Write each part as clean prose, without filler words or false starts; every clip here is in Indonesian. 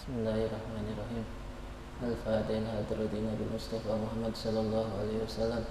Bismillahirrahmanirrahim. Al-Fatihah hadradina bil Mustafa Muhammad sallallahu alaihi wasallam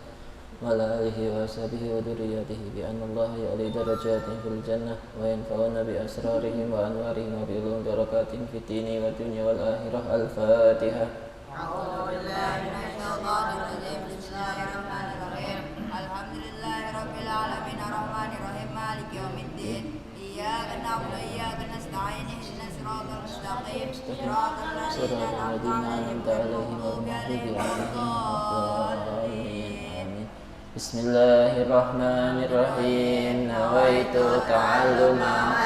wa ala alihi wa sahbihi wa durriyatihi bi anna Allah ya'li darajatin fil jannah wa yanfa'una bi asrarihim wa anwarihim wa bi ulum barakatihim fid dini wa dunya wal akhirah. Al-Fatihah. A'udzu billahi minasy syaithanir rajim. Bismillahirrahmanirrahim. Alhamdulillahirabbil alamin arrahmanir rahim maliki yaumiddin. Iyyaka na'budu wa iyyaka nasta'in ihdinas siratal mustaqim siratal ladzina an'amta 'alaihim ghairil maghdubi 'alaihim. Bismillahirrahmanirrahim. Nawaitu ta'alluma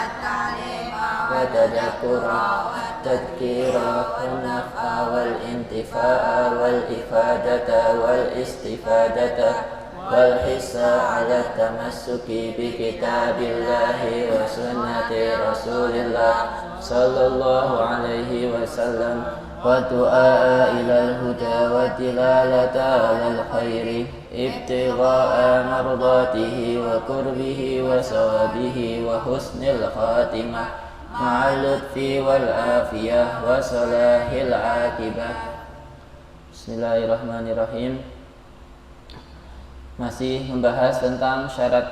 wa tadakkura tadhkira wan naf'a wal intifa'a wal ifadata wal istifadata wal hissa ala tamassuki bi kitabillahi wa sunnati rasulillah sallallahu alaihi wasallam wa du'a ilal huda wa tilalata alal khairi ibtigha'a mardatihi wa qurbihi wa sawabihi wa husnil khatimah ma'al lutfi wal afiyah wa salahil akibah. Bismillahirrahmanirrahim. Masih membahas tentang syarat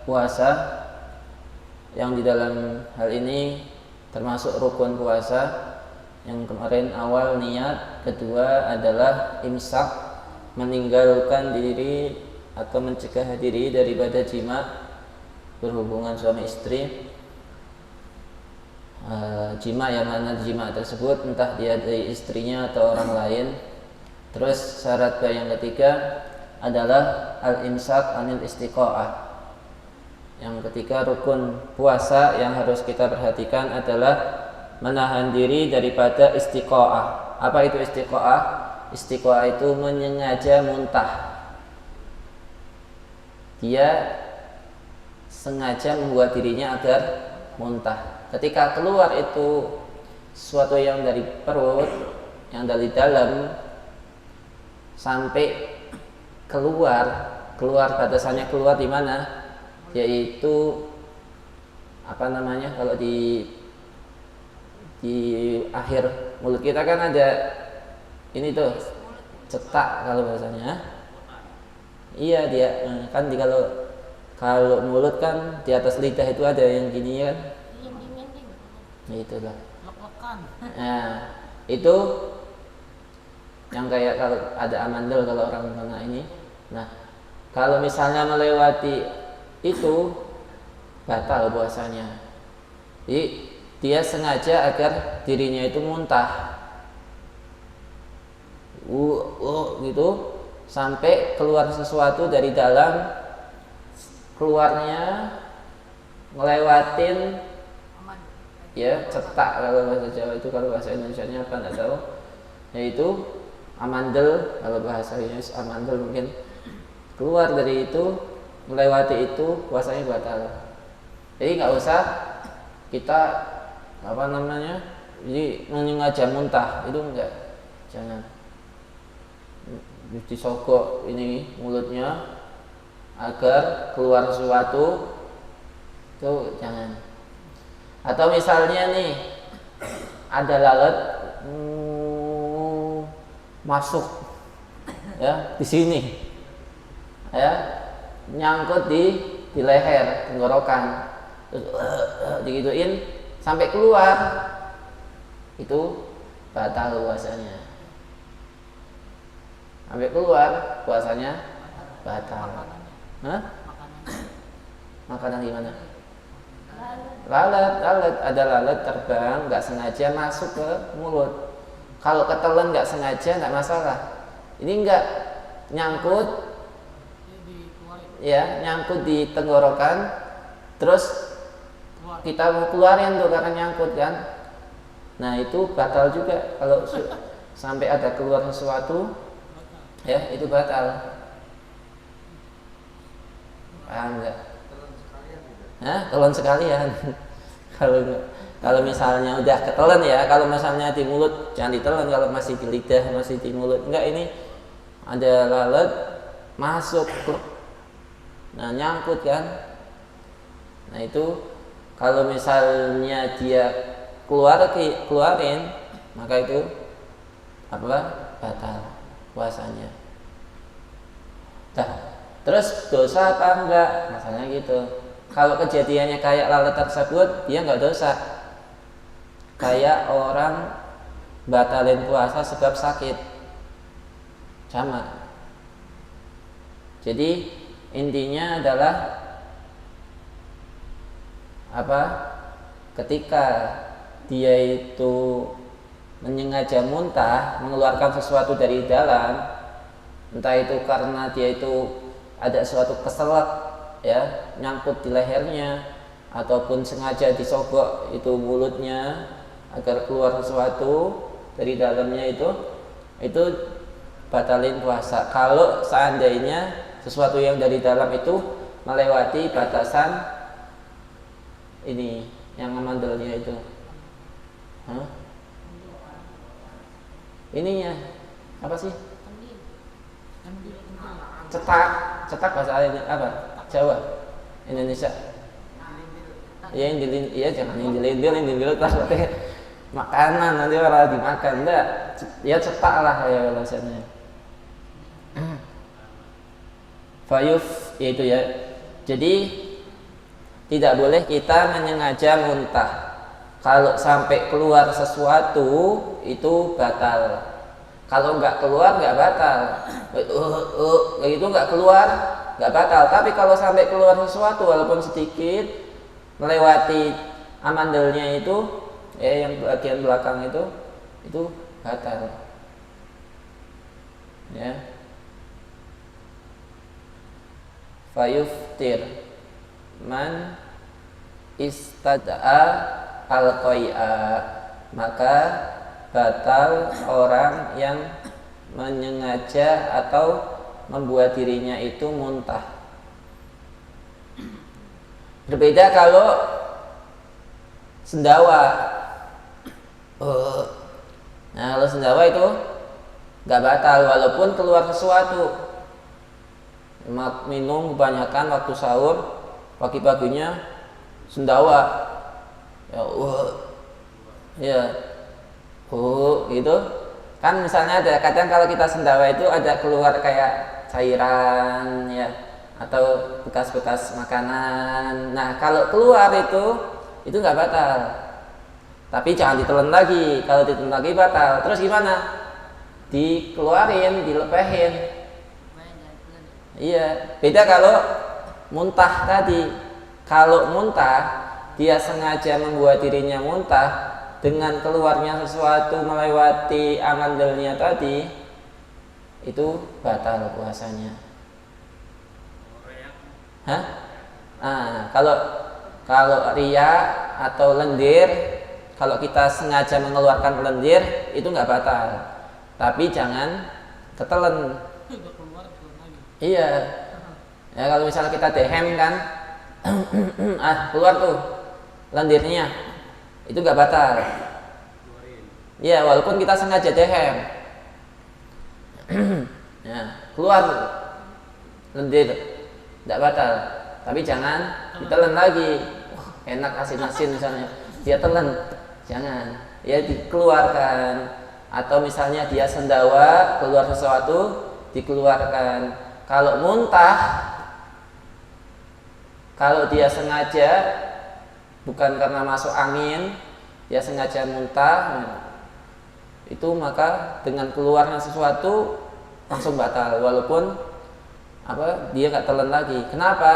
puasa yang di dalam hal ini termasuk rukun puasa. Yang kemarin awal niat, kedua adalah imsak, meninggalkan diri atau mencegah diri daripada jima, berhubungan suami istri. Jima yang mana jima tersebut entah dia dari istrinya atau orang lain. Terus syarat yang ketiga adalah al-imsak anil istiqa'ah. Yang ketiga rukun puasa yang harus kita perhatikan adalah menahan diri daripada istiqa'ah. Apa itu istiqa'ah? Istiqa'ah itu menyengaja muntah. Dia sengaja membuat dirinya agar muntah. Ketika keluar itu sesuatu yang dari perut, yang dari dalam sampai keluar batasannya keluar di mana? Yaitu apa namanya? Kalau di akhir mulut kita kan ada ini tuh cetak kalau bahasanya. Iya dia kan kalau mulut kan di atas lidah itu ada yang gini kan. Itulah. Nah, itu yang kayak kalau ada amandel kalau orang kena ini. Nah, kalau misalnya melewati itu batal puasanya. Jadi dia sengaja agar dirinya itu muntah. Gitu sampai keluar sesuatu dari dalam, keluarnya ngelewatin ya cetak kalau bahasa Jawa itu, kalau bahasa Indonesianya apa enggak tahu, yaitu amandel, kalau bahasa Indonesia amandel mungkin, keluar dari itu melewati itu puasanya batal. Jadi nggak usah kita apa namanya jadi menyengaja muntah, itu enggak, jangan disogok ini mulutnya agar keluar sesuatu, itu jangan. Atau misalnya nih ada lalat masuk ya di sini ya, nyangkut di leher tenggorokan, terus digituin sampai keluar, itu batal puasanya. Sampai keluar puasanya batal. Hah? Makanan gimana? Lalat, ada lalat terbang nggak sengaja masuk ke mulut. Kalau ketelan nggak sengaja nggak masalah. Ini nggak nyangkut, ya nyangkut di tenggorokan, terus kita mau keluarin tuh karena nyangkut kan. Nah itu batal juga kalau sampai ada keluar sesuatu, ya itu batal. Paham nggak? Telan sekalian. Kalau misalnya udah ketelan ya, kalau misalnya di mulut jangan ditelan, kalau masih di lidah, masih di mulut enggak, ini ada lalat masuk, nah nyangkut kan. Nah itu kalau misalnya dia keluarin maka itu apa? Batal puasanya. Terus dosa apa enggak? Masalahnya gitu. Kalau kejadiannya kayak lalat tersebut, dia enggak dosa. Kayak orang batalin puasa sebab sakit, sama. Jadi intinya adalah apa? Ketika dia itu menyengaja muntah, mengeluarkan sesuatu dari dalam, entah itu karena dia itu ada suatu keselak ya, nyangkut di lehernya, ataupun sengaja disogok itu mulutnya agar keluar sesuatu dari dalamnya, itu batalin puasa. Kalau seandainya sesuatu yang dari dalam itu melewati batasan ini yang amandelnya itu, ininya apa sih? Cetak bahasa apa? Jawa, Indonesia. Ya yang dilindil, ya jangan yang dilindil terus makanan nanti orang dimakan, enggak? Ya cetak lah ya bahasanya. Fayuf yaitu ya. Jadi tidak boleh kita menyengaja muntah. Kalau sampai keluar sesuatu itu batal. Kalau nggak keluar nggak batal. Kayak itu nggak keluar nggak batal. Tapi kalau sampai keluar sesuatu walaupun sedikit melewati amandelnya itu, ya yang bagian belakang itu batal. Ya. Fayuftir man istada'a al-qai'a, maka batal orang yang menyengaja atau membuat dirinya itu muntah. Berbeda kalau sendawa. Nah, kalau sendawa itu nggak batal walaupun keluar sesuatu. Minum kebanyakan waktu sahur, pagi-paginya sendawa. Ya, gitu. Kan misalnya ada kadang kalau kita sendawa itu ada keluar kayak cairan ya, atau bekas-bekas makanan. Nah, kalau keluar itu nggak batal. Tapi jangan ditelan lagi. Kalau ditelan lagi batal. Terus gimana? Dikeluarin, dilepehin. Iya, beda kalau muntah tadi. Kalau muntah, dia sengaja membuat dirinya muntah dengan keluarnya sesuatu melewati amandelnya tadi, itu batal puasanya. Hah? Kalau ria atau lendir, kalau kita sengaja mengeluarkan lendir itu nggak batal, tapi jangan ketelen. Iya. Ya kalau misalnya kita dehem kan, keluar tuh lendirnya, itu nggak batal. Iya, walaupun kita sengaja dehem. Ya, keluar lendir, nggak batal. Tapi jangan ditelan lagi. Wah, enak asin-asin misalnya, dia telan, jangan. Ya dikeluarkan. Atau misalnya dia sendawa, keluar sesuatu, dikeluarkan. Kalau muntah, kalau dia sengaja, bukan karena masuk angin, dia sengaja muntah, itu maka dengan keluarnya sesuatu langsung batal, walaupun dia nggak telan lagi. Kenapa?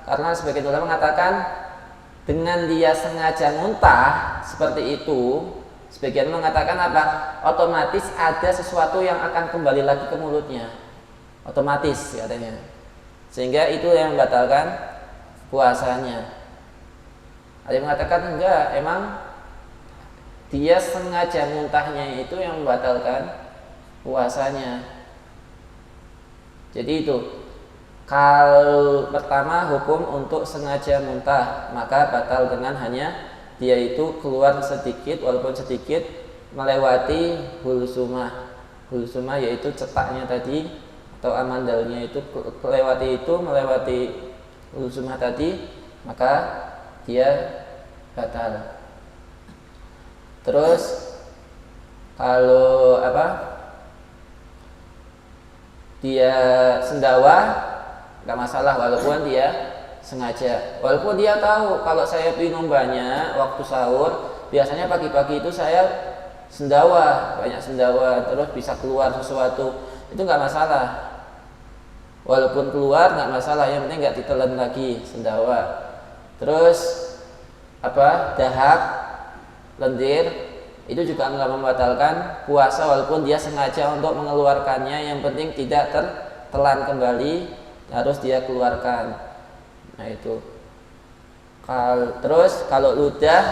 Karena sebagian ulama mengatakan dengan dia sengaja muntah seperti itu, sebagian mengatakan otomatis ada sesuatu yang akan kembali lagi ke mulutnya. Otomatis katanya, sehingga itu yang membatalkan puasanya. Ada yang mengatakan enggak, emang dia sengaja muntahnya itu yang membatalkan puasanya. Jadi itu kalau pertama hukum untuk sengaja muntah, maka batal dengan hanya dia itu keluar sedikit, walaupun sedikit melewati hulsumah. Hulsumah yaitu cetaknya tadi atau amandelnya itu melewati hulsumah tadi, maka dia batal. Terus Kalau dia sendawa nggak masalah walaupun dia sengaja. Walaupun dia tahu kalau saya minum banyak waktu sahur, biasanya pagi-pagi itu saya sendawa, banyak sendawa, terus bisa keluar sesuatu, itu nggak masalah. Walaupun keluar nggak masalah, yang penting nggak ditelan lagi sendawa. Terus dahak, lendir, itu juga nggak membatalkan puasa walaupun dia sengaja untuk mengeluarkannya, yang penting tidak tertelan kembali, harus dia keluarkan. Nah itu. Terus kalau ludah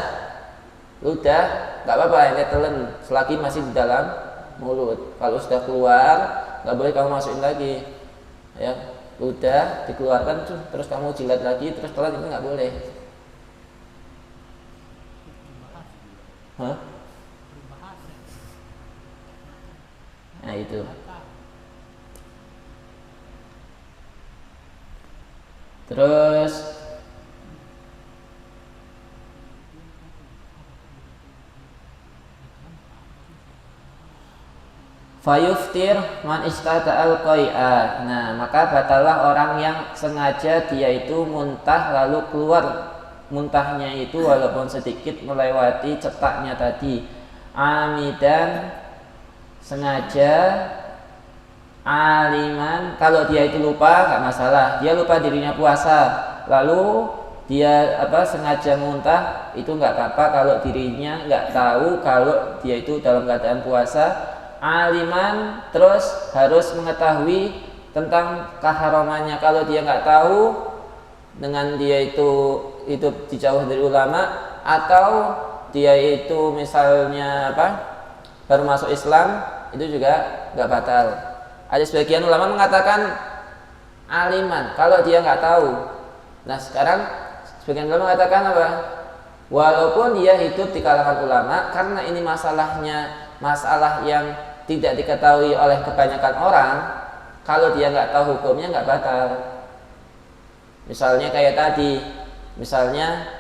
nggak apa-apa, yang telan selagi masih di dalam mulut. Kalau sudah keluar nggak boleh kamu masukin lagi, ya. Ludah dikeluarkan terus kamu jilat lagi terus telan, itu nggak boleh. Nah itu. Terus fayuftir man istata'al qai'a. Nah, maka batallah orang yang sengaja dia itu muntah lalu keluar muntahnya itu walaupun sedikit melewati cetaknya tadi. Amidan, sengaja, aliman, kalau dia itu lupa nggak masalah, dia lupa dirinya puasa lalu dia sengaja muntah, itu nggak apa-apa kalau dirinya nggak tahu kalau dia itu dalam keadaan puasa. Aliman, terus harus mengetahui tentang keharamannya. Kalau dia nggak tahu, dengan dia itu hidup dijauh dari ulama, atau dia itu misalnya baru masuk Islam, itu juga nggak batal. Ada sebagian ulama mengatakan aliman kalau dia nggak tahu. Nah sekarang sebagian ulama mengatakan walaupun dia hidup di kalangan ulama, karena ini masalah yang tidak diketahui oleh kebanyakan orang, kalau dia nggak tahu hukumnya nggak batal. Misalnya kayak tadi, misalnya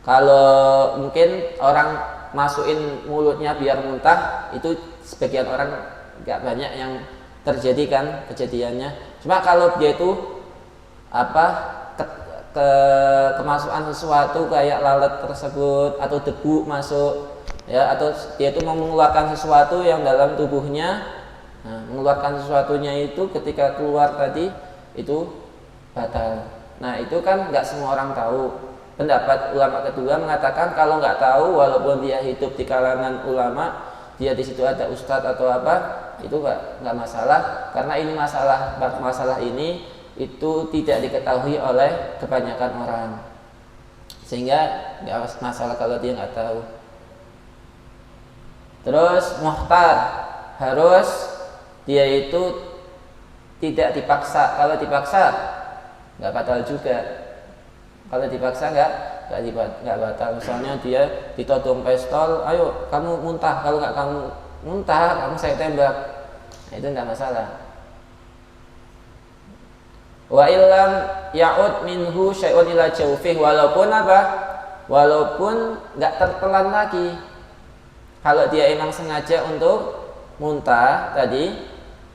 kalau mungkin orang masukin mulutnya biar muntah, itu sebagian orang nggak banyak yang terjadi kan kejadiannya. Cuma kalau dia itu kemasukan sesuatu kayak lalat tersebut atau debu masuk, ya, atau dia itu mau mengeluarkan sesuatu yang dalam tubuhnya, nah, mengeluarkan sesuatunya itu ketika keluar tadi itu batal. Nah itu kan nggak semua orang tahu. Pendapat ulama kedua mengatakan kalau nggak tahu, walaupun dia hidup di kalangan ulama, dia di situ ada ustadz atau itu nggak masalah, karena ini masalah ini itu tidak diketahui oleh kebanyakan orang, sehingga nggak masalah kalau dia nggak tahu. Terus muhtar, harus dia itu tidak dipaksa. Kalau dipaksa nggak batal juga. Kalau dipaksa nggak batal. Misalnya dia ditodong pistol, ayo kamu muntah, kalau nggak kamu muntah kamu saya tembak, nah, itu nggak masalah. Wa illam ya'ud minhu syai'un ila jawfih, walaupun nggak tertelan lagi. Kalau dia emang sengaja untuk muntah tadi,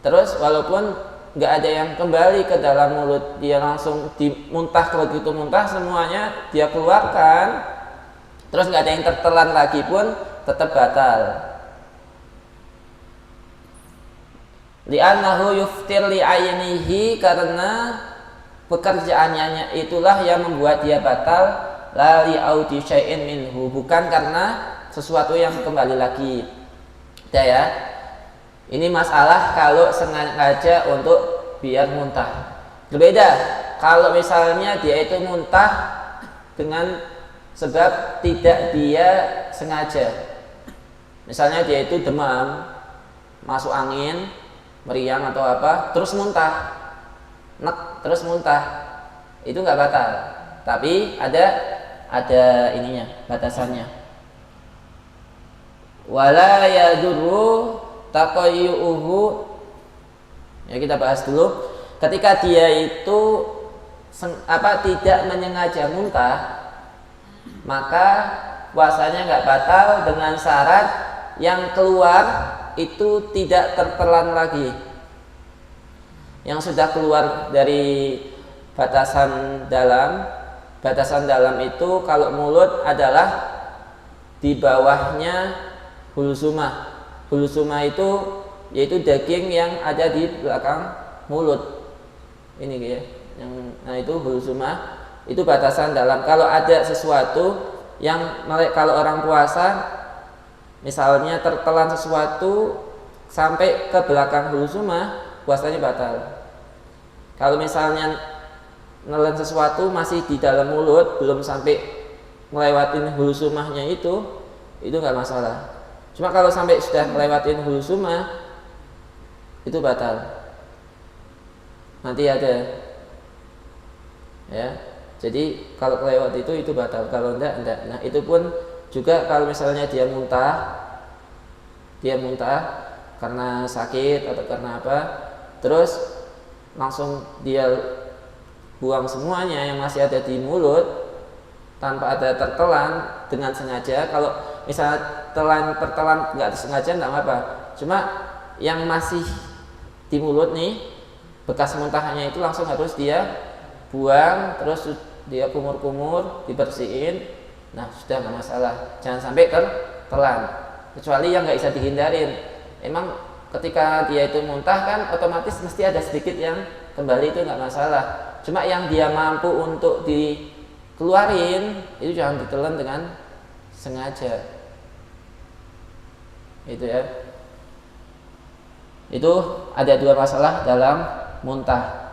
terus walaupun nggak ada yang kembali ke dalam mulut, dia langsung dimuntah, begitu muntah semuanya dia keluarkan, terus nggak ada yang tertelan lagi pun tetap batal. Li'annahu yuftir li'aynihi, karena pekerjaannya itulah yang membuat dia batal, la li'audi syai'in minhu, bukan karena sesuatu yang kembali lagi. Ya, ini masalah kalau sengaja untuk biar muntah. Berbeda kalau misalnya dia itu muntah dengan sebab tidak dia sengaja. Misalnya dia itu demam, masuk angin, meriang atau terus muntah, terus muntah, itu nggak batal. Tapi ada ininya, batasannya. Wala yadurru taqayyuhu. Ya, kita bahas dulu. Ketika dia itu tidak menyengaja muntah, maka puasanya nggak batal dengan syarat yang keluar itu tidak tertelan lagi. Yang sudah keluar dari batasan dalam itu kalau mulut adalah di bawahnya hulsumah. Hulsumah itu yaitu daging yang ada di belakang mulut. Ini ya. Nah itu hulsumah, itu batasan dalam. Kalau ada sesuatu yang kalau orang puasa misalnya tertelan sesuatu sampai ke belakang hulsumah, puasanya batal. Kalau misalnya nelen sesuatu masih di dalam mulut, belum sampai melewatin hulsumahnya itu nggak masalah. Cuma kalau sampai sudah melewatin hulsumah itu batal. Nanti ada ya. Jadi kalau kelewat itu batal. Kalau enggak. Nah itu pun juga kalau misalnya dia muntah karena sakit atau karena apa, terus langsung dia buang semuanya yang masih ada di mulut tanpa ada tertelan dengan sengaja. Kalau misalnya tertelan nggak sengaja nggak apa-apa. Cuma yang masih di mulut nih bekas muntahnya itu langsung harus dia buang, terus dia kumur-kumur, dibersihin. Nah sudah nggak masalah. Jangan sampai tertelan. Kecuali yang nggak bisa dihindarin. Emang ketika dia itu muntah kan otomatis mesti ada sedikit yang kembali, itu nggak masalah. Cuma yang dia mampu untuk dikeluarin itu jangan ditelan dengan sengaja. Itu ya. Itu ada dua masalah dalam muntah.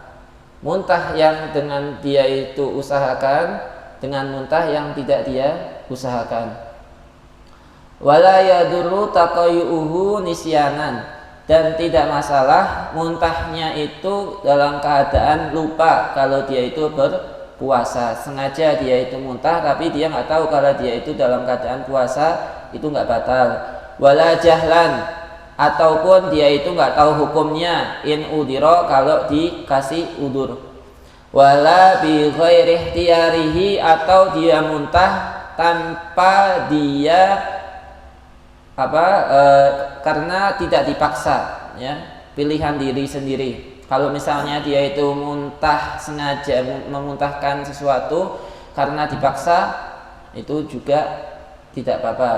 Muntah yang dengan dia itu usahakan, dengan muntah yang tidak dia usahakan. Wala yadurru taqayyuhu nisyanan, dan tidak masalah muntahnya itu dalam keadaan lupa kalau dia itu berpuasa. Sengaja dia itu muntah tapi dia nggak tahu kalau dia itu dalam keadaan puasa, itu nggak batal. Wala jahlan, ataupun dia itu nggak tahu hukumnya, in udiro, kalau dikasih udur. Wala bi ghairi ikhtiyarihi, atau dia muntah tanpa dia karena tidak dipaksa, ya, pilihan diri sendiri. Kalau misalnya dia itu muntah sengaja memuntahkan sesuatu karena dipaksa, itu juga tidak apa-apa.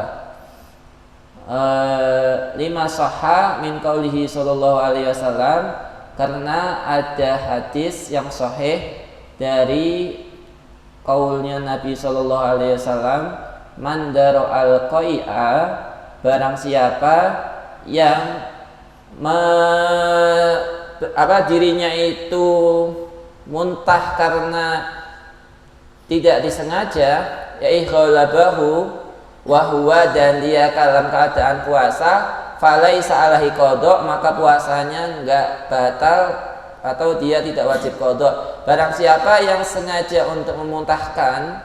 Lima sahha min qaulihi sallallahu alaihi wasallam, karena ada hadis yang sahih dari qaulnya Nabi sallallahu alaihi wasallam, man daro al qai'a, barang siapa yang dirinya itu muntah karena tidak disengaja, ya ikhalabahu wa huwa, dan dia dalam keadaan puasa, falaisa alaihi qada, maka puasanya enggak batal atau dia tidak wajib qada. Barang siapa yang sengaja untuk memuntahkan,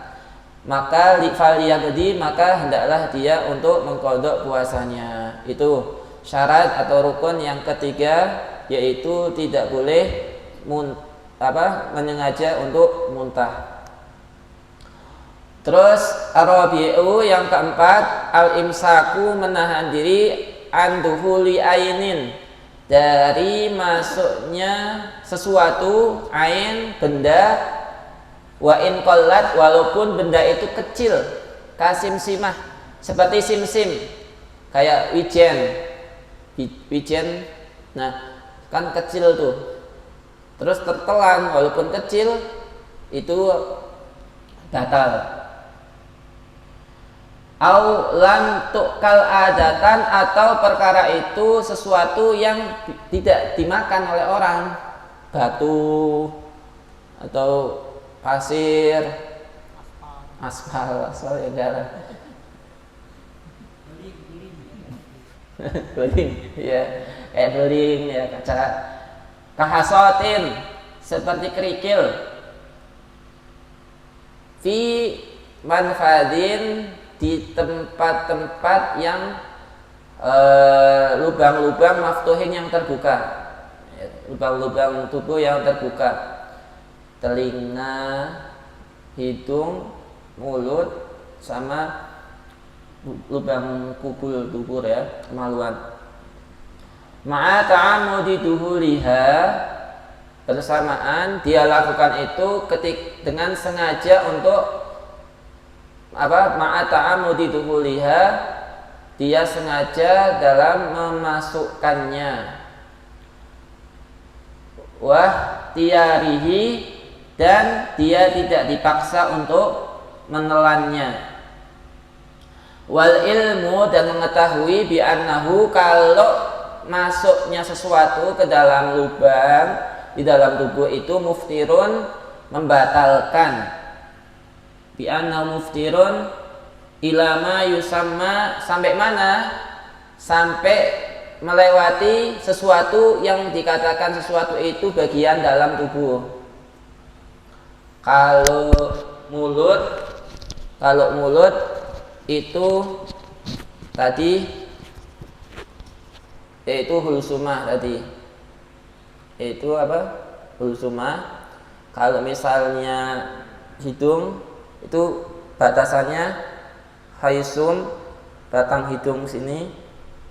maka faliyaqdi, maka hendaklah dia untuk mengqada puasanya. Itu syarat atau rukun yang ketiga, yaitu tidak boleh menyengaja untuk muntah. Terus ar-rabi'u, yang keempat, al-imsaku, menahan diri, anduhuli ainin, dari masuknya sesuatu, ain, benda, wa in qallat, walaupun benda itu kecil, kasimsimah, seperti simsim, kayak wijen, nah kan kecil tuh, terus tertelan walaupun kecil, itu batal. Au lam tu'kal adatan, atau perkara itu sesuatu yang tidak dimakan oleh orang, batu atau pasir, aspal ya jalan, beling, ya, kayak beling, ya, kaca, kahasotin, seperti kerikil, fi manfadin, di tempat-tempat yang lubang-lubang maftuhin, yang terbuka, lubang-lubang tubuh yang terbuka, telinga, hidung, mulut, sama lubang kubul dubur ya, kemaluan. Ma'a ta'amudi duhuliha, bersamaan dia lakukan itu dengan sengaja untuk apa? Ma'a ta'amudi duhuliha, dia sengaja dalam memasukkannya. Wah tiarihi, dan dia tidak dipaksa untuk menelannya. Wal ilmu, dan mengetahui bi annahu, kalau masuknya sesuatu ke dalam lubang di dalam tubuh itu muftirun, membatalkan. Bi annahu muftirun ilama yusamma, sampai mana? Sampai melewati sesuatu yang dikatakan sesuatu itu bagian dalam tubuh. Kalau mulut itu tadi yaitu hulsumah tadi. Itu apa? Hulsumah. Kalau misalnya hidung itu batasannya haisum, batang hidung sini.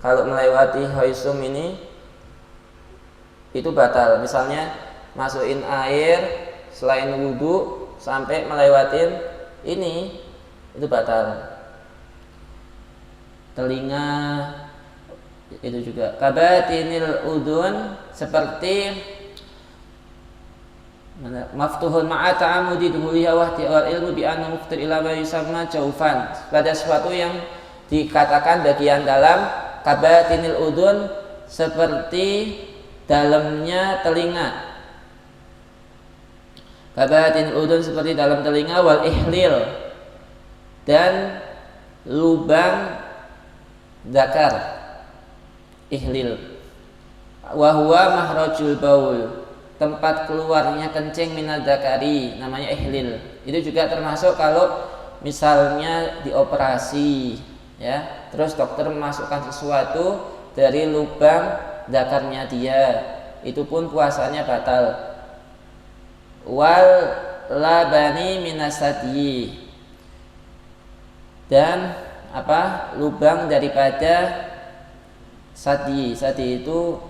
Kalau melewati haisum ini itu batal. Misalnya masukin air selain wudu sampai melewatin ini, itu batal. Telinga itu juga. Kabatinil udun, seperti maftuhun ma'a ta'amudi duhuliha wa ihtiwal ilmu bi anna muftir ila ma yusamma jaufan, pada sesuatu yang dikatakan bagian dalam. Kabatinil udun, seperti dalamnya telinga. Kabatinil udun, seperti dalam telinga. Wal ihlil, dan lubang zakar, ihlil. Wa huwa mahrajul baul, tempat keluarnya kencing minal zakari, namanya ihlil. Itu juga termasuk kalau misalnya dioperasi ya, terus dokter memasukkan sesuatu dari lubang zakarnya dia, itu pun puasanya batal. Wal labani minasadi, dan apa? Lubang daripada sadi. Sadi itu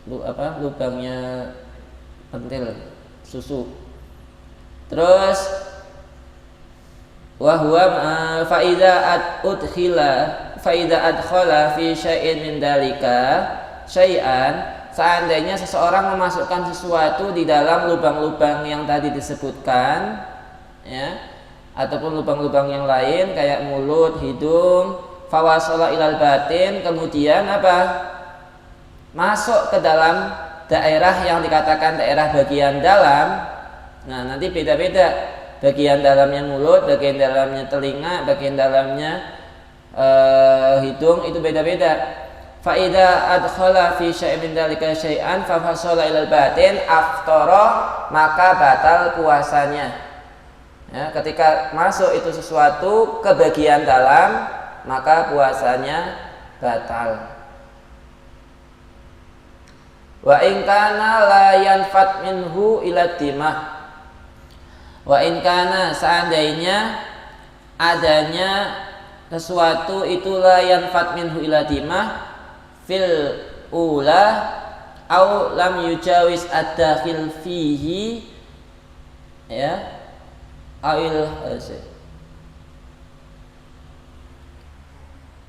lubangnya pentil susu. Terus wa huwa fa idza adkhala fi syai'in min dalika syai'an, seandainya seseorang memasukkan sesuatu di dalam lubang-lubang yang tadi disebutkan ya, ataupun lubang-lubang yang lain kayak mulut, hidung, fawasala ilal batin, kemudian apa? Masuk ke dalam daerah yang dikatakan daerah bagian dalam. Nah, nanti beda-beda. Bagian dalamnya mulut, bagian dalamnya telinga, bagian dalamnya hidung, itu beda-beda. Fa idza adkhala fi syai'in min dzalika syai'an fa fasala ilal batin aftara, maka batal puasanya. Ya, ketika masuk itu sesuatu ke bagian dalam, maka puasanya batal. Wa in kana la yanfat minhu ila timah. Wa in kana, seandainya adanya sesuatu itu la yanfat minhu ila timah fil ula au lam yujawiz ad-dakhil fihi ya, awil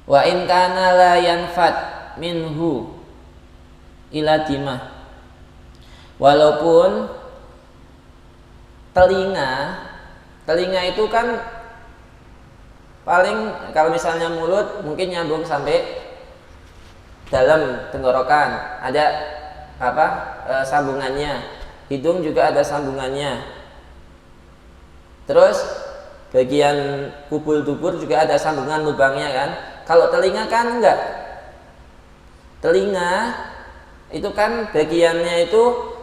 wa in kana la yanfat minhu ila timah, walaupun telinga itu kan paling, kalau misalnya mulut mungkin nyambung sampai dalam tenggorokan, ada apa sambungannya. Hidung juga ada sambungannya. Terus bagian kubul dubur juga ada sambungan lubangnya kan. Kalau telinga kan enggak. Telinga itu kan bagiannya itu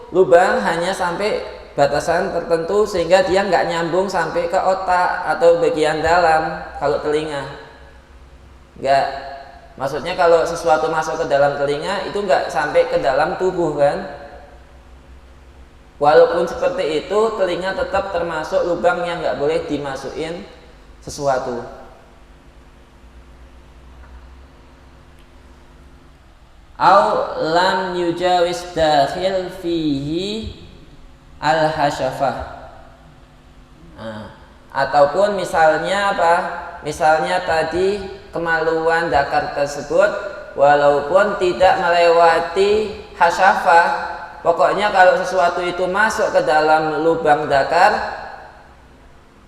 lubang hanya sampai batasan tertentu, sehingga dia nggak nyambung sampai ke otak atau bagian dalam. Kalau telinga nggak, maksudnya kalau sesuatu masuk ke dalam telinga itu nggak sampai ke dalam tubuh kan. Walaupun seperti itu, telinga tetap termasuk lubang yang nggak boleh dimasukin sesuatu. au lam yujawiz dakhil fihi al-hasyafah. Ataupun misalnya apa? Misalnya tadi kemaluan dzakar tersebut walaupun tidak melewati hasyafah, pokoknya kalau sesuatu itu masuk ke dalam lubang dzakar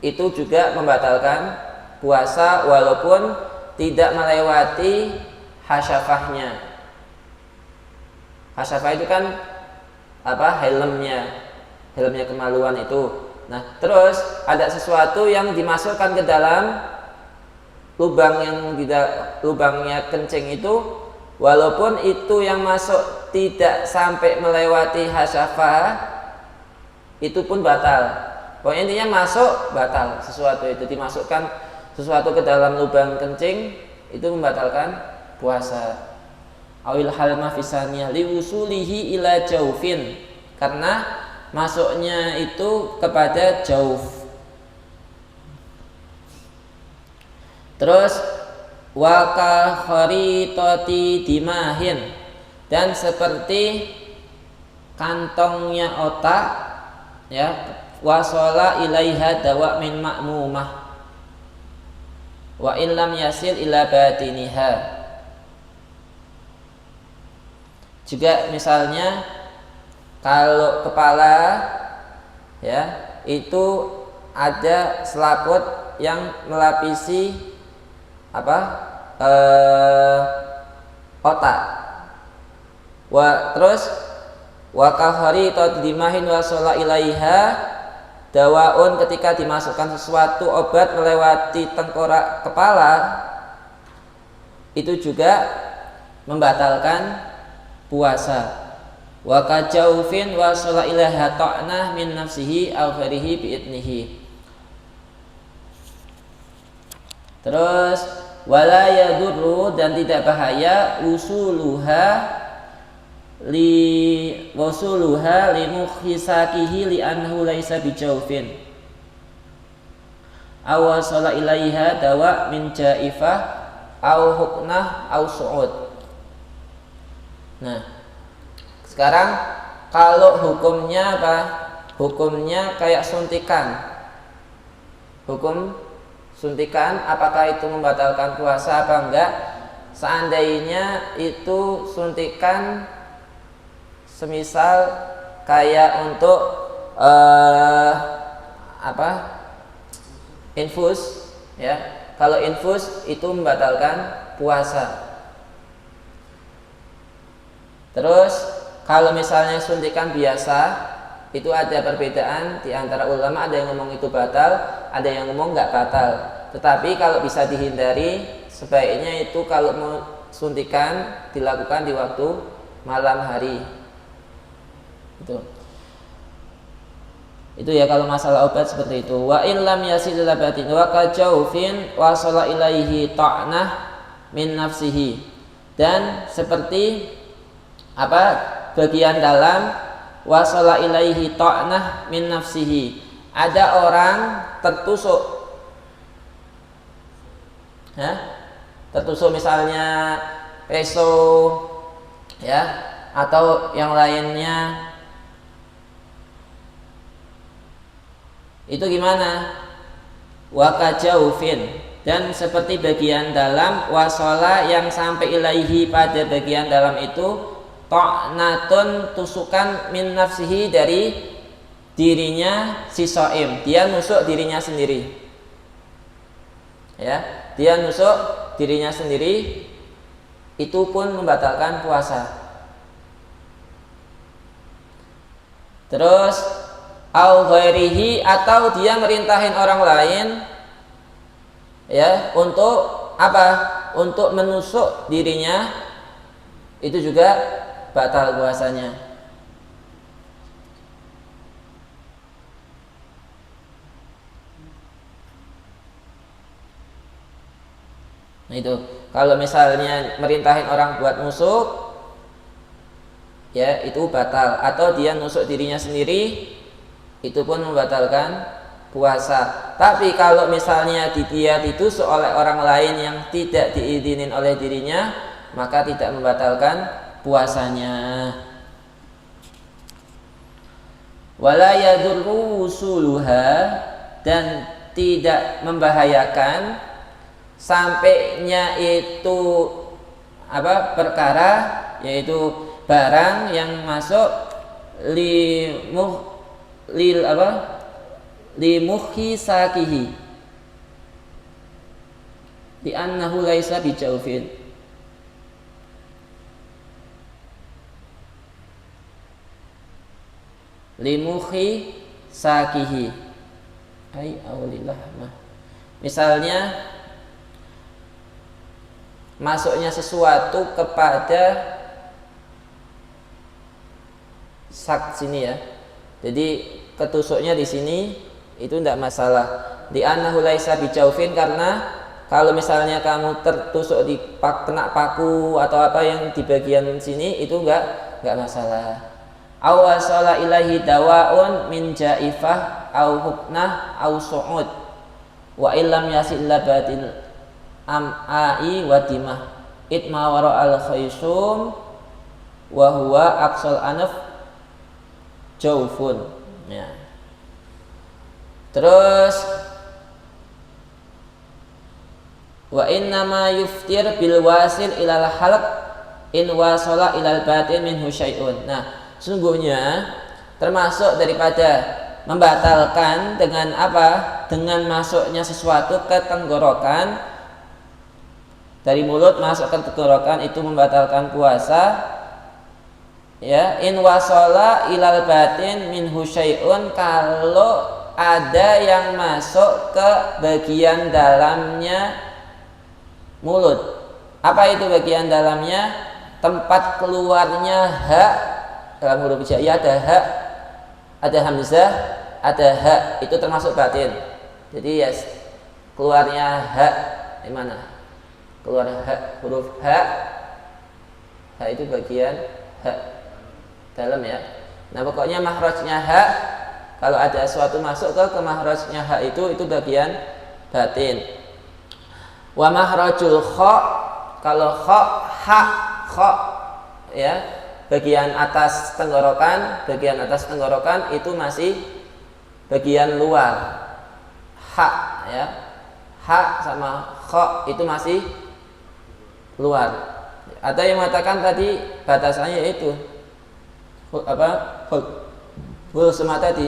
itu juga membatalkan puasa walaupun tidak melewati hasyafahnya. Hasyafah itu kan apa? Helmnya kemaluan itu. Nah, terus ada sesuatu yang dimasukkan ke dalam lubang yang tidak lubangnya kencing itu, walaupun itu yang masuk tidak sampai melewati hasyafah, itu pun batal. Pokoknya intinya masuk batal, sesuatu itu dimasukkan sesuatu ke dalam lubang kencing itu membatalkan puasa. Awil halma fisaniyah liwusulihi ila jaufin, karena masuknya itu kepada jauf. Terus waka kharitati dimahin, dan seperti kantongnya otak, ya, wasola ilaiha dawa min ma'mumah wa illam yasil ila batiniha. Juga misalnya kalau kepala, ya, itu ada selaput yang melapisi apa? Otak. Terus wa kahari tadimahin wa shola ilaiha dawaun, ketika dimasukkan sesuatu obat melewati tengkorak kepala itu juga membatalkan puasa. Wa kajaufin wa shola ilaiha ta'nah min nafsihi aw ghairihi bi'idnihi. Terus wala yadurru, dan tidak bahaya usuluha li mukhisakihi li annahu laisa bijaufin aw shola ilaiha dawa min jaifah aw huknah aw su'ud. Nah, sekarang kalau hukumnya apa? Hukumnya kayak suntikan. Hukum suntikan, apakah itu membatalkan puasa apa enggak? Seandainya itu suntikan semisal kayak untuk infus, ya. Kalau infus itu membatalkan puasa. Terus kalau misalnya suntikan biasa, itu ada perbedaan di antara ulama, ada yang ngomong itu batal, ada yang ngomong nggak batal. Tetapi kalau bisa dihindari, sebaiknya itu kalau mau suntikan dilakukan di waktu malam hari. Itu ya kalau masalah obat seperti itu. Wa illam yasil ila batin wa kajaufin wa shala ilaihi ta'nah min nafsihi. Dan seperti apa? Bagian dalam wasala ilaihi ta'nah min nafsihi. Ada orang tertusuk, tertusuk misalnya peso, ya, atau yang lainnya. Itu gimana? Wa kajaufin, dan seperti bagian dalam wasala yang sampai ilaihi pada bagian dalam itu ta'natun, tusukan min nafsihi, dari dirinya si shaim. Dia nusuk dirinya sendiri, ya, dia nusuk dirinya sendiri, itu pun membatalkan puasa. Terus au ghairihi, atau dia merintahin orang lain, ya, untuk apa? Untuk menusuk dirinya, itu juga batal puasanya. Nah itu, kalau misalnya merintahin orang buat nusuk, ya, itu batal. Atau dia nusuk dirinya sendiri, itu pun membatalkan puasa. Tapi kalau misalnya dia ditusuk oleh orang lain yang tidak diizinin oleh dirinya, maka tidak membatalkan puasanya. Wala yadurru wusuluha, dan tidak membahayakan sampainya itu perkara, yaitu barang yang masuk limuhi sakihi di annahu laisa bijaufin. Limuhi sakihi ai aulillah mah. Misalnya masuknya sesuatu kepada sak sini ya. Jadi ketusuknya di sini itu tidak masalah. Di annahu laisa bijaufin, karena kalau misalnya kamu tertusuk di kena paku atau apa yang di bagian sini itu enggak masalah. Aw wasala ilahi dawaun min jaifah au huknah au su'ud wa illam yasil labatil am'ai wa dimah itma wara al khaysum wa huwa aqsal anaf jaufun ya. Terus wa innama yuftir bil wasil ilal halq in wasala ilal batin minhu syai'un. Nah, sungguhnya termasuk daripada membatalkan dengan apa? Dengan masuknya sesuatu ke tenggorokan, dari mulut masuk ke tenggorokan itu membatalkan puasa. Ya, in wasala ilal batin minhu syai'un, kalau ada yang masuk ke bagian dalamnya mulut. Apa itu bagian dalamnya? Tempat keluarnya hak. Dalam huruf hijaiyah ada hak, ada hamzah, ada hak, itu termasuk batin. Jadi ya keluarnya hak di mana? Keluar hak, huruf hak. Hak itu bagian hak dalam ya. Nah, pokoknya makhrajnya hak, kalau ada sesuatu masuk ke makhrajnya hak itu bagian batin. Wa makhrajul kha, kalau kha ya, bagian atas tenggorokan itu masih bagian luar. Hak ya, hak sama kha itu masih luar. Ada yang mengatakan tadi batasannya itu hul semata tadi.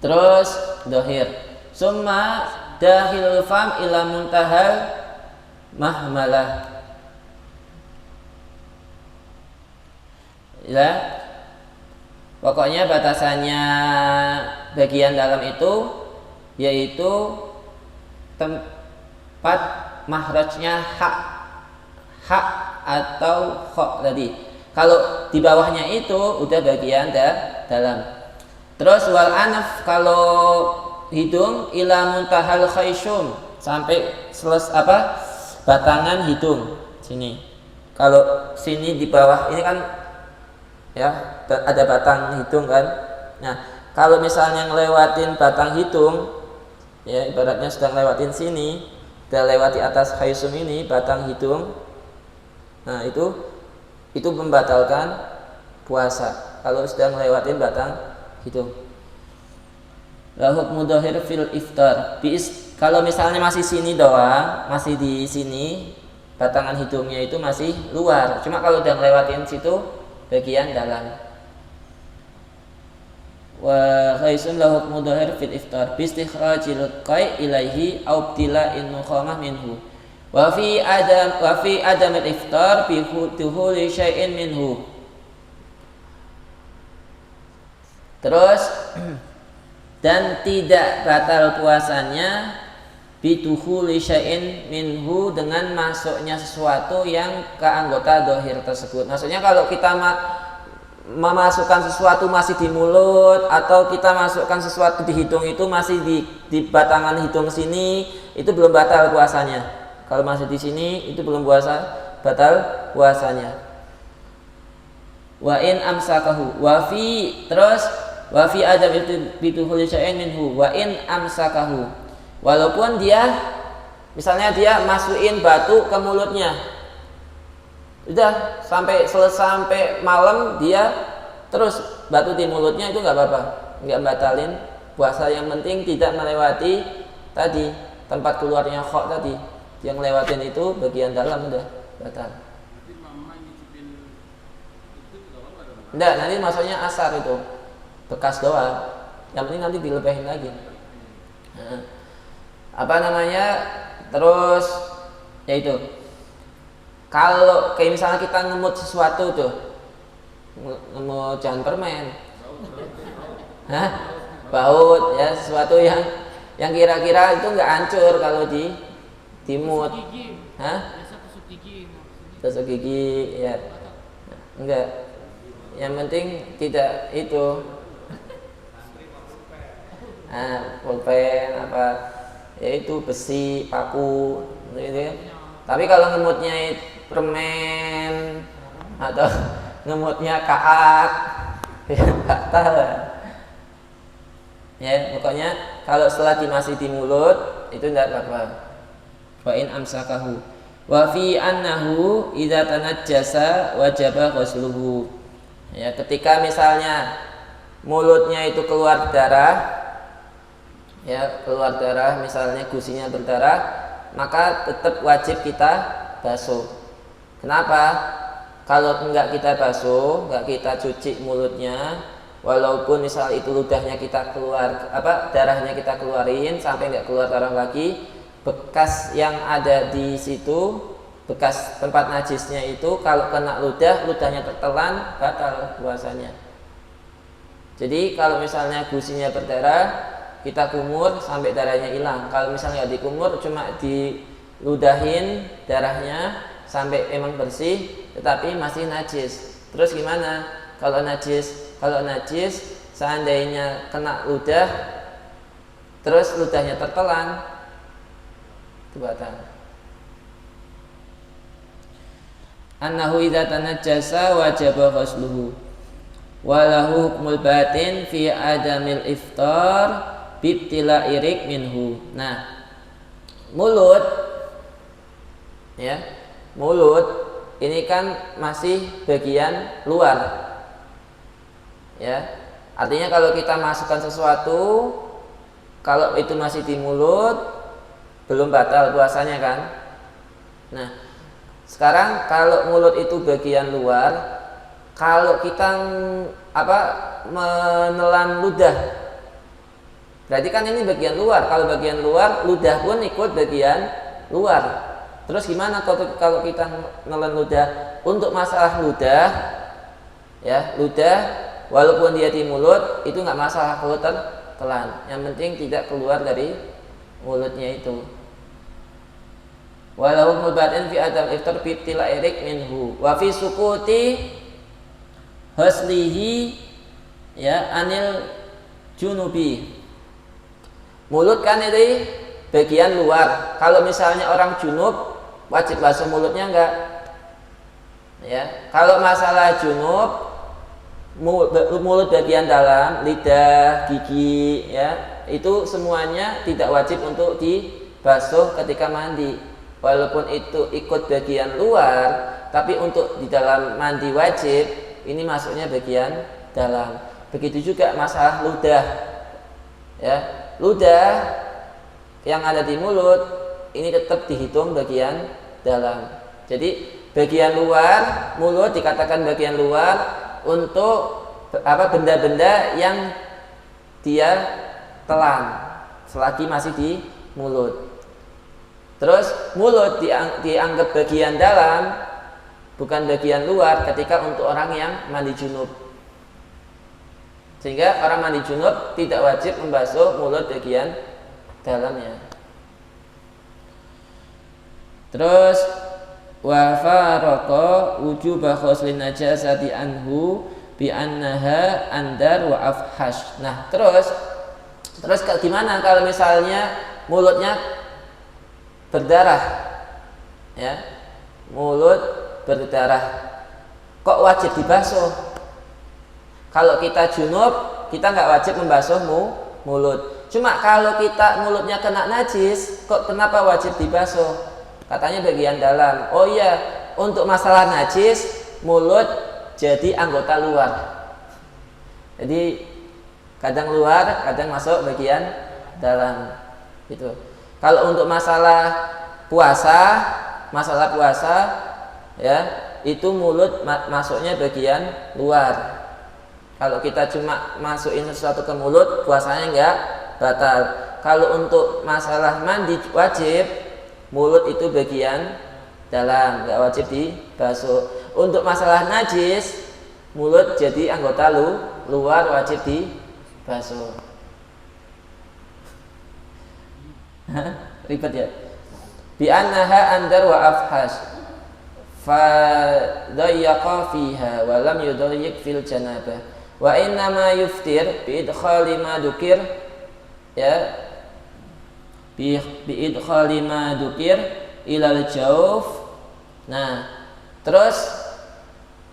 Terus dohir. Summa dahilul fam ila muntahal mahmalah. Ya, pokoknya batasannya bagian dalam itu yaitu tempat mahrajnya hak atau kha tadi. Kalau di bawahnya itu udah bagian dalam. Terus wal anaf, kalau hidung ila muntahal khayshum, sampai batangan hidung sini. Kalau sini di bawah ini kan ya ada batang hidung kan. Nah, kalau misalnya ngelewatin batang hidung, ya ibaratnya sedang lewatin sini, udah lewati atas khayshum ini batang hidung. Nah, itu membatalkan puasa kalau sedang lewatin batang hidung. La hukmu dhahir fil iftar. Kalau misalnya masih sini doang, masih di sini, batangan hidungnya itu masih luar. Cuma kalau udah lewatin situ bagian dalam. Wa khaisun la hukmu dhahir fil iftar bi istikhrajil qai ilaihi aw ibtila'in nukhamah minhu. Wa fi adam al-iftar bi dukhuli syai'in minhu. Terus dan tidak batal puasanya bidukhuli syai'in minhu, dengan masuknya sesuatu yang ke anggota dohir tersebut. Maksudnya kalau kita memasukkan sesuatu masih di mulut, atau kita masukkan sesuatu di hidung itu masih di batangan hidung sini, itu belum batal puasanya. Kalau masih di sini itu belum batal puasanya. Wa in amsakahu wa fi adam bidukhuli syai'in minhu wa in amsakahu. Walaupun dia misalnya dia masukin batu ke mulutnya, Udah sampai malam dia terus batu di mulutnya, itu nggak apa-apa, nggak batalin puasa. Yang penting tidak melewati tadi tempat keluarnya kok tadi, yang lewatin itu bagian dalam udah batal. Enggak, nanti masuknya asar itu bekas doang. Yang penting nanti dilepehin lagi. Nah, apa namanya? Terus yaitu kalau kayak misalnya kita ngemut sesuatu tuh, ngemut jangan permen, hah? Baut ya, sesuatu yang kira-kira itu nggak hancur kalau dimut, hah? Tusuk gigi ya, enggak. Yang penting tidak itu, pulpen apa, yaitu besi, paku, gitu ya. Tapi kalau ngemutnya permen atau ngemutnya kaak, ya nggak tahu. Ya pokoknya kalau setelah masih di mulut itu tidak apa-apa. Wa in amsakahu wa fi annahu idza tanajjasa wajaba ghusluhu. Ya, ketika misalnya mulutnya itu keluar darah, ya keluar darah, misalnya gusinya berdarah, maka tetap wajib kita basuh. Kenapa? Kalau enggak kita basuh, enggak kita cuci mulutnya, walaupun misal itu ludahnya kita keluar, darahnya kita keluarin sampai enggak keluar darah lagi, bekas yang ada di situ, bekas tempat najisnya itu kalau kena ludahnya tertelan, batal puasanya. Jadi kalau misalnya gusinya berdarah, kita kumur sampai darahnya hilang. Kalau misalnya dikumur cuma diludahin darahnya sampai emang bersih, tetapi masih najis. Terus gimana? Kalau najis seandainya kena ludah, terus ludahnya tertelan, itu batal. Annahu idza tanajjasa wajaba ghusluhu wa lahu hukmul batin fi adamil iftar bibtila irik minhu. Nah, mulut ini kan masih bagian luar, ya. Artinya kalau kita masukkan sesuatu, kalau itu masih di mulut, belum batal puasanya kan. Nah, sekarang kalau mulut itu bagian luar, kalau kita menelan ludah, berarti kan ini bagian luar. Kalau bagian luar, ludah pun ikut bagian luar. Terus gimana kalau kita menelan ludah? Untuk masalah ludah, ya ludah, walaupun dia di mulut itu nggak masalah kalau tertelan. Yang penting tidak keluar dari mulutnya itu. Walau mubatin fi adam iftar bitila irik minhu wa fi sukuti haslihi ya anil junubi. Mulut kan itu bagian luar. Kalau misalnya orang junub wajib basuh mulutnya enggak? Ya, kalau masalah junub mulut bagian dalam, lidah, gigi ya, itu semuanya tidak wajib untuk dibasuh ketika mandi. Walaupun itu ikut bagian luar, tapi untuk di dalam mandi wajib, ini masuknya bagian dalam. Begitu juga masalah ludah, ya ludah yang ada di mulut ini tetap dihitung bagian dalam. Jadi bagian luar mulut dikatakan bagian luar untuk benda-benda yang dia telan selagi masih di mulut. Terus mulut dianggap bagian dalam, bukan bagian luar ketika untuk orang yang mandi junub. Sehingga orang mandi junub tidak wajib membasuh mulut bagian dalamnya. Terus wa faraqa wujuba ghuslin najasati anhu bi annaha andar wa afhash. Nah, terus gimana kalau misalnya mulutnya berdarah, ya mulut berdarah, kok wajib dibasuh? Kalau kita junub, kita nggak wajib membasuh mulut. Cuma kalau kita mulutnya kena najis, kok kenapa wajib dibasuh? Katanya bagian dalam. Oh iya, untuk masalah najis, mulut jadi anggota luar. Jadi kadang luar, kadang masuk bagian dalam. Gitu. Kalau untuk masalah puasa ya, itu mulut masuknya bagian luar. Kalau kita cuma masukin sesuatu ke mulut, puasanya enggak batal. Kalau untuk masalah mandi wajib, mulut itu bagian dalam, enggak wajib dibasuh. Untuk masalah najis, mulut jadi anggota luar, wajib dibasuh. Ribet ya. Bi annaha andar wa afhash fa dayyaqa fiha wa lam yudayyiq fil janabah wa inna ma yuftir bi idkhali ma dukir ya bi idkhali ma dukir ilal jawf. Nah, terus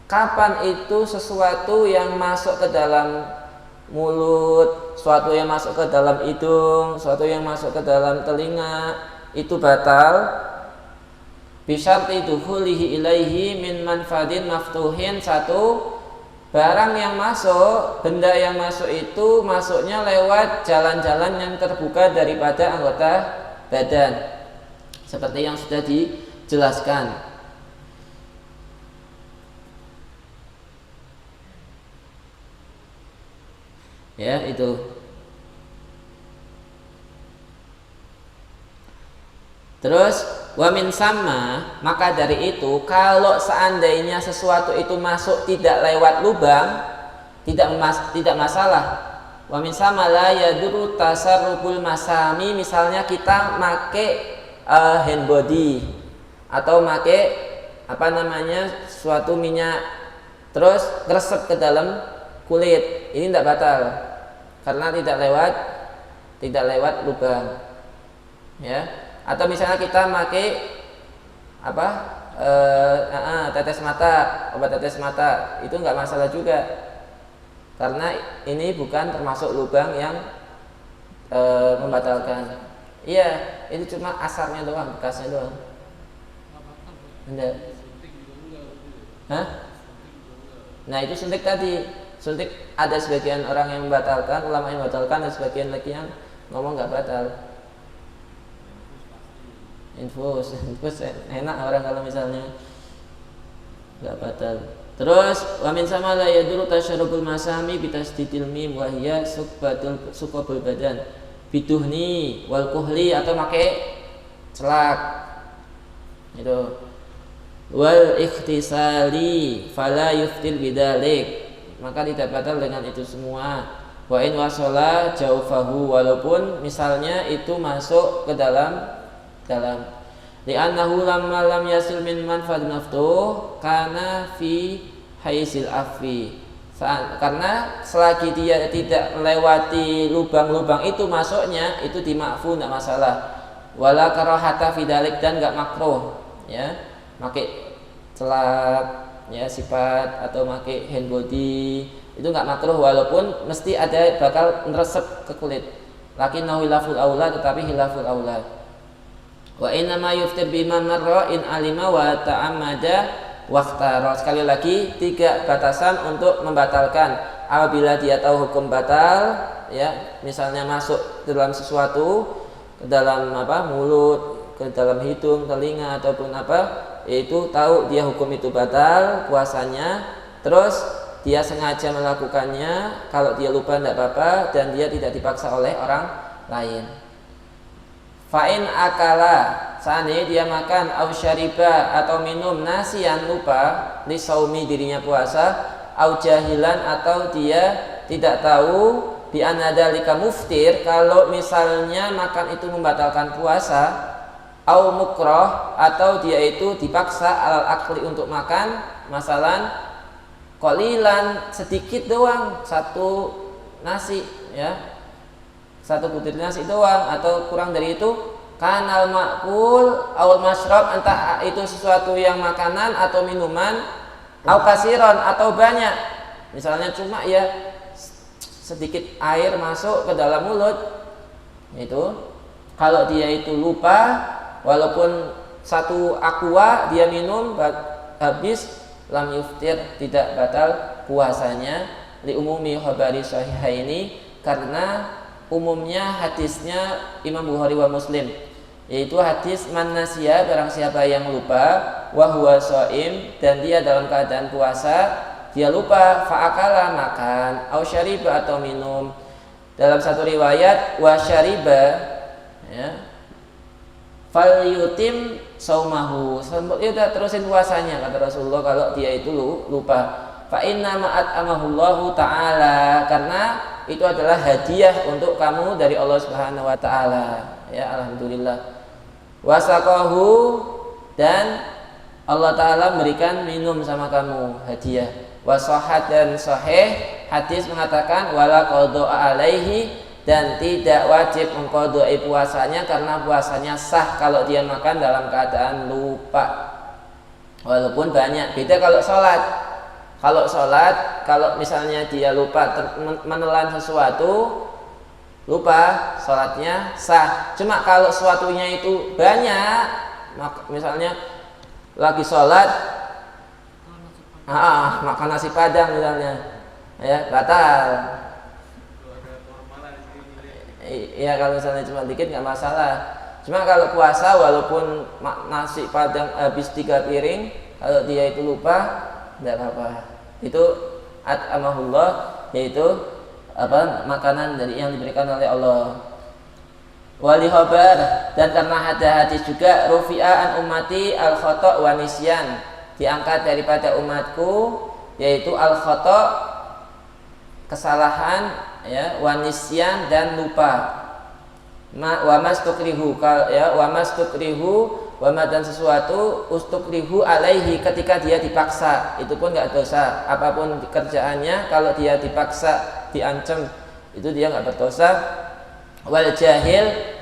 kapan itu sesuatu yang masuk ke dalam mulut, sesuatu yang masuk ke dalam hidung, sesuatu yang masuk ke dalam telinga itu batal? Bisyarti duhulihi ilaihi min manfadin maftuhin. Satu, barang yang masuk, benda yang masuk itu masuknya lewat jalan-jalan yang terbuka daripada anggota badan, seperti yang sudah dijelaskan. Ya, itu. Terus wa min sama, maka dari itu kalau seandainya sesuatu itu masuk tidak lewat lubang, tidak masalah. Wa min sama la yadurru tasarruful masami. Misalnya kita make hand body atau make suatu minyak terus gresep ke dalam kulit, ini tidak batal karena tidak lewat lubang, ya. Atau misalnya kita pakai tetes mata, obat tetes mata, itu nggak masalah juga karena ini bukan termasuk lubang yang membatalkan. Iya, itu cuma asarnya doang, bekasnya doang. Enggak. Hah? Nah, itu suntik tadi. Suntik ada sebagian orang yang membatalkan, ulama yang membatalkan, dan sebagian lagi yang ngomong nggak batal. Infus enak orang kalau misalnya nggak batal. Terus wamin sama la yaduru tasyarubul masami bitasdidil mim wa hiya suqabul badan biduhni wal kuhli, atau pakai celak itu wal ikhtisali fala yuftil bidalik, maka tidak batal dengan itu semua. Wa in wasala jaufahu, walaupun misalnya itu masuk ke dalam li'annahu lamma lam yasil min manfaat maftuh kana fi haisil afi, karena selagi dia tidak melewati lubang-lubang itu masuknya, itu dimakfu, tidak masalah. Wala karahata fi dalik, dan enggak makruh ya pakai celak ya sifat atau pakai hand body, itu enggak makruh walaupun mesti ada bakal meresep ke kulit. Lakinnahu hilaful aula, tetapi hilaful aula. Wa inna ma yuftir bima marra in alima wa ta'ammada waqtara. Sekali lagi, 3 batasan untuk membatalkan. Apabila dia tahu hukum batal, ya, misalnya masuk ke dalam sesuatu, ke dalam mulut, ke dalam hidung, telinga ataupun yaitu tahu dia hukum itu batal puasanya, terus dia sengaja melakukannya, kalau dia lupa tidak apa-apa dan dia tidak dipaksa oleh orang lain. Fa'in akala, seandainya dia makan, au syariba atau minum nasian lupa, li saumi dirinya puasa, au jahilan atau dia tidak tahu, bi anadalika muftir, kalau misalnya makan itu membatalkan puasa, au mukroh atau dia itu dipaksa alal akli untuk makan, masalan qalilan sedikit doang, 1 nasi ya. 1 butir nasi doang atau kurang dari itu, kanal makul awal masyrab, entah itu sesuatu yang makanan atau minuman, au kasiron atau banyak, misalnya cuma ya sedikit air masuk ke dalam mulut, itu kalau dia itu lupa, walaupun 1 aqua dia minum habis lam yuftir, tidak batal puasanya, li umumi khabari sahihaini, karena umumnya hadisnya Imam Bukhari wa Muslim, yaitu hadis man nasiya, barang siapa yang lupa, wa huwa shaim, dan dia dalam keadaan puasa, dia lupa, fa'akala, makan, au syariba, atau minum. Dalam satu riwayat wa syariba, ya, fal yutim saumahu, dia terusin puasanya, kata Rasulullah kalau dia itu lupa. Fa inna ma'at amahullahu ta'ala, karena itu adalah hadiah untuk kamu dari Allah Subhanahu wa taala. Ya, alhamdulillah. Wasaqahu, dan Allah taala memberikan minum sama kamu, hadiah. Wasahhat, dan sahih hadis mengatakan wala qada'a alaihi, dan tidak wajib mengqada'i puasanya karena puasanya sah kalau dia makan dalam keadaan lupa. Walaupun banyak. Beda kalau sholat. Kalau misalnya dia lupa menelan sesuatu, lupa, sholatnya sah. Cuma kalau sesuatunya itu banyak, misalnya lagi sholat, makan nasi padang misalnya, ya batal. Iya, kalau misalnya cuma dikit nggak masalah. Cuma kalau puasa, walaupun nasi padang habis 3 piring, kalau dia itu lupa, tidak apa-apa. Itu at'amahullah, yaitu makanan dari yang diberikan oleh Allah. Wali khabar, dan karena ada hadis juga rufi'a an ummati al khata' wa nisyan, diangkat daripada umatku, yaitu al khata', kesalahan, ya, wa nisyan, dan lupa. Wa mastukrihu, ya, wa mastukrihu, wama, dan sesuatu ustukrihu alaihi, ketika dia dipaksa, itu pun nggak dosa. Apapun kerjaannya, kalau dia dipaksa, diancam, itu dia nggak berdosa. Wal jahil,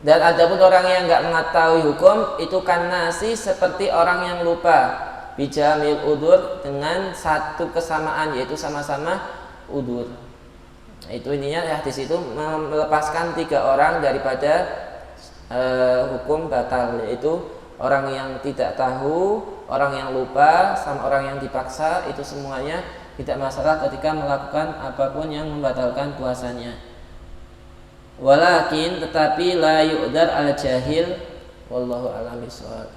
dan adapun orang yang nggak mengetahui hukum, itu kan nasi, seperti orang yang lupa, bijamil udur, dengan satu kesamaan, yaitu sama-sama udur. Itu ininya hadis itu melepaskan 3 orang daripada hukum batal, yaitu orang yang tidak tahu, orang yang lupa, sama orang yang dipaksa. Itu semuanya tidak masalah ketika melakukan apapun yang membatalkan puasanya. Walakin, tetapi la yu'dar al jahil, wallahu a'lam bishawab.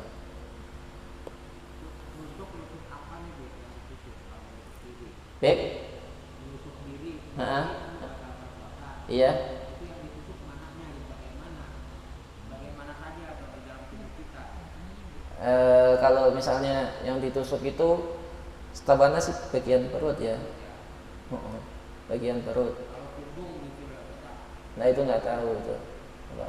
Baik. Iya. Kalau misalnya yang ditusuk itu setahunya sih bagian perut, ya, bagian perut. Nah itu nggak tahu itu.